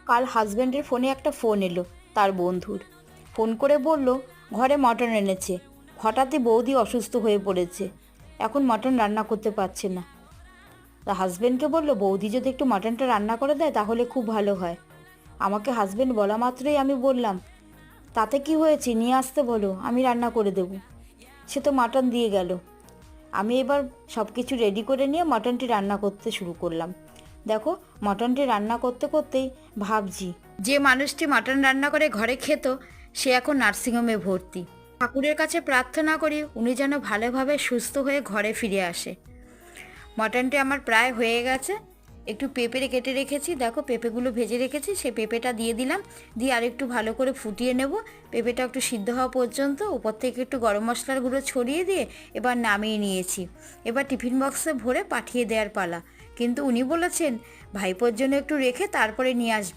কাল হাজব্যান্ডের ফোনে একটা ফোন এলো তার বন্ধুর। ফোন করে বলল ঘরে মটন এনেছে। হঠাৎই বৌদি অসুস্থ হয়ে পড়েছে, এখন মটন রান্না করতে পারছে না। তা হাজব্যান্ডকে বলল বৌদি যদি একটু মটনটা রান্না করে দেয় তাহলে খুব ভালো হয়। আমাকে হাজব্যান্ড বলা মাত্রই আমি বললাম তাতে কি হয়েছে, নিয়ে আসতে বলো, আমি রান্না করে দেবো। সে তো মাটন দিয়ে গেল। আমি এবার সব কিছু রেডি করে নিয়ে মটনটি রান্না করতে শুরু করলাম। দেখো, মটনটি রান্না করতে করতেই ভাবছি, যে মানুষটি মটন রান্না করে ঘরে খেত সে এখন নার্সিংহোমে ভর্তি। ঠাকুরের কাছে প্রার্থনা করি উনি যেন ভালোভাবে সুস্থ হয়ে ঘরে ফিরে আসে। মটনটি আমার প্রায় হয়ে গেছে। একটু পেঁপে কেটে রেখেছি, দেখো পেঁপেগুলো ভেজে রেখেছি, সেই পেঁপেটা দিয়ে দিলাম। দিয়ে আরেকটু ভালো করে ফুটিয়ে নেব। পেঁপেটা একটু সিদ্ধ হওয়া পর্যন্ত উপর থেকে একটু গরম মশলার গুঁড়ো ছড়িয়ে দিয়ে এবার নামিয়ে নিয়েছি। এবার টিফিন বক্সে ভরে পাঠিয়ে দেওয়ার পালা। কিন্তু উনি বলেছেন ভাইপোর জন্য একটু রেখে তারপরে নিয়ে আসবে।